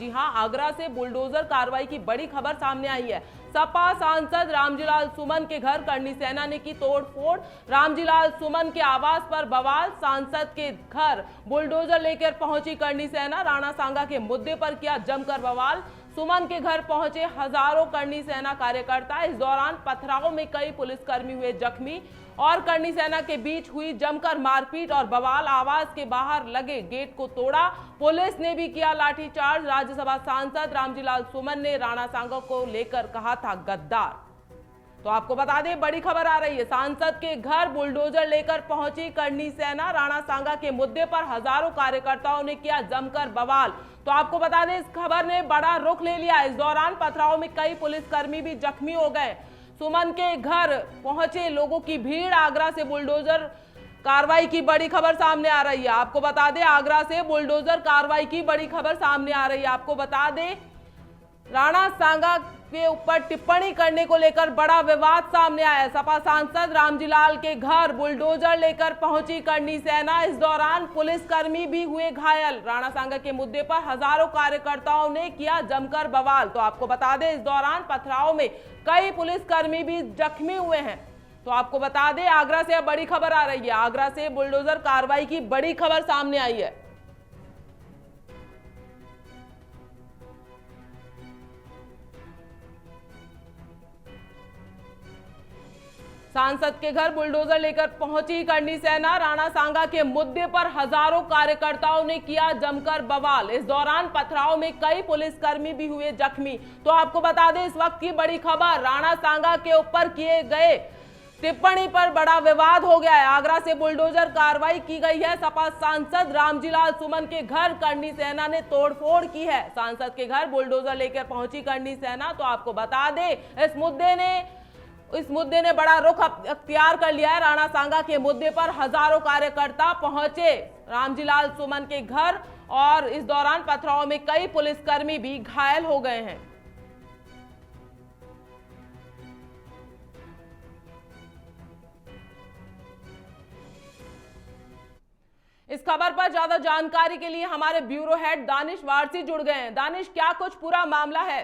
जी हां, आगरा से बुलडोजर कार्रवाई की बड़ी खबर सामने आई है। सपा सांसद रामजीलाल सुमन के घर करनी सेना ने की तोड़फोड़। रामजीलाल सुमन के आवास पर बवाल। सांसद के घर बुलडोजर लेकर पहुंची करनी सेना। राणा सांगा के मुद्दे पर किया जमकर बवाल। सुमन के घर पहुंचे हजारों करनी सेना कार्यकर्ता। इस दौरान पथराव में कई पुलिसकर्मी हुए जख्मी और करनी सेना के बीच हुई जमकर मारपीट और बवाल। आवास के बाहर लगे गेट को तोड़ा। पुलिस ने भी किया लाठीचार्ज। राज्यसभा सांसद रामजीलाल सुमन ने राणा सांगा को लेकर कहा था गद्दार। तो आपको बता दें, बड़ी खबर आ रही है। सांसद के घर बुलडोजर लेकर पहुंची करनी सेना। राणा सांगा के मुद्दे पर हजारों कार्यकर्ताओं ने किया जमकर बवाल। तो आपको बता दें, इस खबर ने बड़ा रुख ले लिया। इस दौरान पथराव में कई पुलिसकर्मी भी जख्मी हो गए। सुमन के घर पहुंचे लोगों की भीड़। आगरा से बुलडोजर कार्रवाई की बड़ी खबर सामने आ रही है। आपको बता दें, आगरा से बुलडोजर कार्रवाई की बड़ी खबर सामने आ रही है। आपको बता दें, राणा सांगा के ऊपर टिप्पणी करने को लेकर बड़ा विवाद सामने आया। सपा सांसद रामजीलाल के घर बुलडोजर लेकर पहुंची करनी सेना। इस दौरान पुलिसकर्मी भी हुए घायल। राणा सांगा के मुद्दे पर हजारों कार्यकर्ताओं ने किया जमकर बवाल। तो आपको बता दें, इस दौरान पथराव में कई पुलिसकर्मी भी जख्मी हुए हैं। तो आपको बता दें, आगरा से अब बड़ी खबर आ रही है। आगरा से बुलडोजर कार्रवाई की बड़ी खबर सामने आई है। सांसद के घर बुलडोजर लेकर पहुंची करनी सेना। राणा सांगा के मुद्दे पर हजारों कार्यकर्ताओं ने किया जमकर बवाल। इस दौरान पथराव में कई पुलिसकर्मी भी हुए जख्मी। तो आपको बता दें, इस वक्त की बड़ी खबर, राणा सांगा के ऊपर किए गए टिप्पणी पर बड़ा विवाद हो गया है। आगरा से बुलडोजर कार्रवाई की गई है। सपा सांसद रामजीलाल सुमन के घर करनी सेना ने तोड़फोड़ की है। सांसद के घर बुलडोजर लेकर पहुंची करनी सेना। तो आपको बता दें, इस मुद्दे ने बड़ा रुख अख्तियार कर लिया है। राणा सांगा के मुद्दे पर हजारों कार्यकर्ता पहुंचे रामजीलाल सुमन के घर और इस दौरान पथराव में कई पुलिसकर्मी भी घायल हो गए हैं। इस खबर पर ज्यादा जानकारी के लिए हमारे ब्यूरो हेड दानिश वारसी जुड़ गए हैं। दानिश, क्या कुछ पूरा मामला है?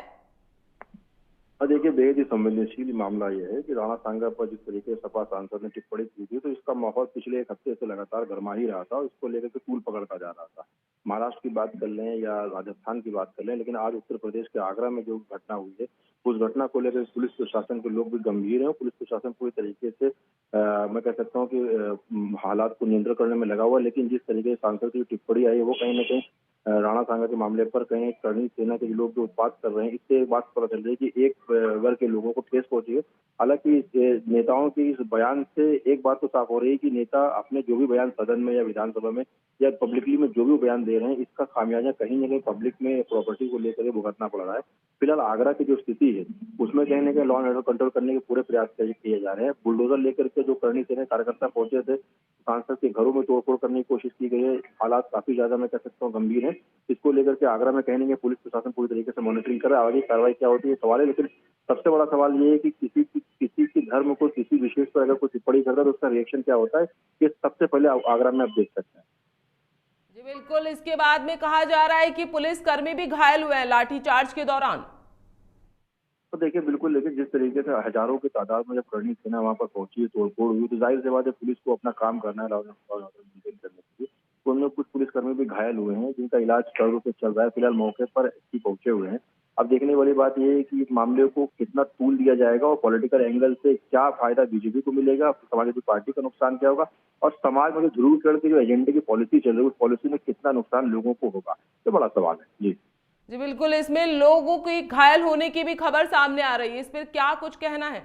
देखिए, बेहद ही संवेदनशील मामला यह है कि राणा सांगा पर जिस तरीके से सपा सांसद ने टिप्पणी की थी, तो इसका माहौल पिछले एक हफ्ते से लगातार गर्मा ही रहा था और इसको लेकर के तूल पकड़ता जा रहा था। महाराष्ट्र की बात कर लें या राजस्थान की बात कर लें, लेकिन आज उत्तर प्रदेश के आगरा में जो घटना हुई है, उस घटना को लेकर पुलिस प्रशासन के लोग भी गंभीर हैं। पुलिस प्रशासन पूरी तरीके से मैं कह सकता हूँ कि हालात को नियंत्रण करने में लगा हुआ है। लेकिन जिस तरीके से सांसद की टिप्पणी आई है, वो कहीं ना कहीं राणा सांगा के मामले पर कहीं करनी सेना के लोग जो उत्पात कर रहे हैं, इससे बात पता चल रही है कि एक वर्ग के लोगों को ठेस पहुंची है। हालांकि नेताओं के इस बयान से एक बात तो साफ हो रही है कि नेता अपने जो भी बयान सदन में या विधानसभा में या पब्लिकली में जो भी बयान दे रहे हैं, इसका खामियाजा कहीं ना कहीं पब्लिक में प्रॉपर्टी को लेकर भुगतना पड़ रहा है। फिलहाल आगरा की जो स्थिति है, उसमें कहीं ना कहीं लॉ एंड ऑर्डर कंट्रोल करने के पूरे प्रयास किए जा रहे हैं। बुलडोजर लेकर के जो करनी सेना कार्यकर्ता पहुंचे थे, सांसद के घरों में तोड़फोड़ करने की कोशिश की गई है। हालात काफी ज्यादा मैं कह सकता हूँ गंभीर है। इसको लेकर के आगरा में कहने के पुलिस प्रशासन पूरी तरीके से मॉनिटरिंग कर रहा है। आगे कार्रवाई क्या होती है सवाल है, लेकिन सबसे बड़ा सवाल ये है कि किसी के धर्म को किसी विशेष पर अगर कोई टिप्पणी करता है तो उसका रिएक्शन क्या होता है, ये सबसे पहले आगरा में आप देख सकते हैं। जी बिल्कुल, इसके बाद में कहा जा रहा है कि पुलिसकर्मी भी घायल हुए हैं लाठीचार्ज के दौरान। तो देखिए, बिल्कुल, लेकिन जिस तरीके से हजारों की तादाद में जब करनी सेना वहां पर पहुंची, तोड़फोड़ हुई, तो जाहिर सी बात है पुलिस को अपना काम करना है, लॉ एंड ऑर्डर मेंटेन करने के लिए। तो उनमें कुछ पुलिसकर्मी भी घायल हुए हैं, जिनका इलाज सरल रूप से चल रहा है। फिलहाल मौके पर ही पहुंचे हुए हैं। अब देखने वाली बात यह है कि इस मामले को कितना तूल दिया जाएगा और पॉलिटिकल एंगल से क्या फायदा बीजेपी को मिलेगा, समाजवादी पार्टी का नुकसान क्या होगा, और समाज में ध्रुवीकरण की जो एजेंडे की पॉलिसी चल रही है, उस पॉलिसी में कितना नुकसान लोगों को होगा, ये बड़ा सवाल है। जी बिल्कुल, इसमें लोगों की घायल होने की भी खबर सामने आ रही है, इस पर क्या कुछ कहना है?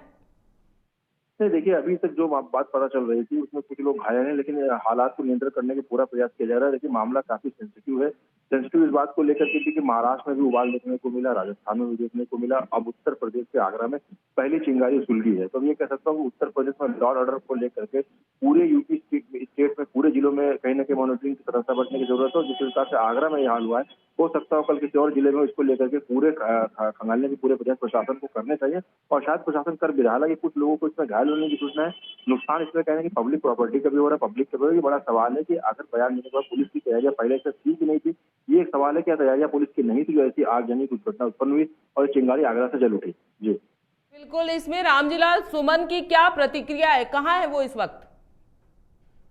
नहीं, देखिए, अभी तक जो बात पता चल रही थी उसमें कुछ लोग घायल हैं, लेकिन हालात को नियंत्रण करने का पूरा प्रयास किया जा रहा है। लेकिन मामला काफी सेंसिटिव है। सेंसिटिव इस बात को लेकर के कि महाराष्ट्र में भी उबाल देखने को मिला, राजस्थान में भी देखने को मिला, अब उत्तर प्रदेश के आगरा में पहली चिंगारी सुलगी है। तो ये कह सकता हूँ उत्तर प्रदेश में लॉ ऑर्डर को लेकर के पूरे यूपी स्टेट में पूरे जिलों में कहीं ना कहीं मॉनिटरिंग की सतर्कता बरतने की जरूरत है। जिस हिसाब से आगरा में यह हाल हुआ है, हो सकता है कल किसी और जिले में इसको लेकर के पूरे खंगालने के पूरे प्रयास प्रशासन को करने चाहिए, और शायद प्रशासन कर भी रहा है। हालांकि कुछ लोगों को इसमें घायल घायल होने की सूचना है। नुकसान इसमें कहने की पब्लिक प्रॉपर्टी का भी हो रहा है, पब्लिक का भी हो रहा है। ये बड़ा सवाल है कि आखिर बयान देने के बाद पुलिस की तैयारियां पहले से थी कि नहीं थी। ये एक सवाल है, क्या तैयारियां पुलिस की नहीं थी जो ऐसी आगजनी कुछ घटना उत्पन्न हुई और चिंगारी आगरा से जल उठी। जी बिल्कुल, इसमें रामजीलाल सुमन की क्या प्रतिक्रिया है, कहाँ है वो इस वक्त?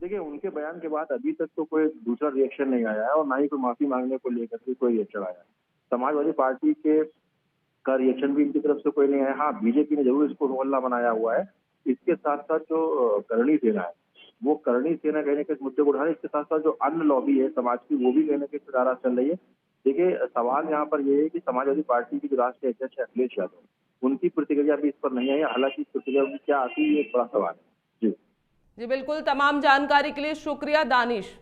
देखिए, उनके बयान के बाद अभी तक तो कोई दूसरा रिएक्शन नहीं आया है और ना ही कोई माफी मांगने को लेकर के कोई रिएक्शन आया है। समाजवादी पार्टी के का रिएक्शन भी इनकी तरफ से कोई नहीं आया। हाँ, बीजेपी ने जरूर इसको मोहल्ला बनाया हुआ है। इसके साथ साथ जो करणी सेना है, वो करणी सेना कहने के इस मुद्दे को उठा रही है। इसके साथ साथ जो अन्य लॉबी है समाज की, वो भी कहने के इस नाराज चल रही है। देखिए, सवाल यहाँ पर ये है कि समाजवादी पार्टी की जो राष्ट्रीय अध्यक्ष है अखिलेश यादव, उनकी प्रतिक्रिया भी इस पर नहीं आई है। हालांकि प्रतिक्रिया उनकी क्या आती है, ये एक बड़ा सवाल है। जी जी बिल्कुल, तमाम जानकारी के लिए शुक्रिया दानिश।